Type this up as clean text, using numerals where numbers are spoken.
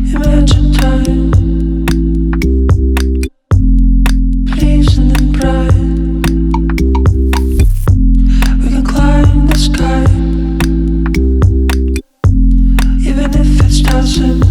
Imagine time, pleasing and bright. We can climb the sky, even if it's 1,000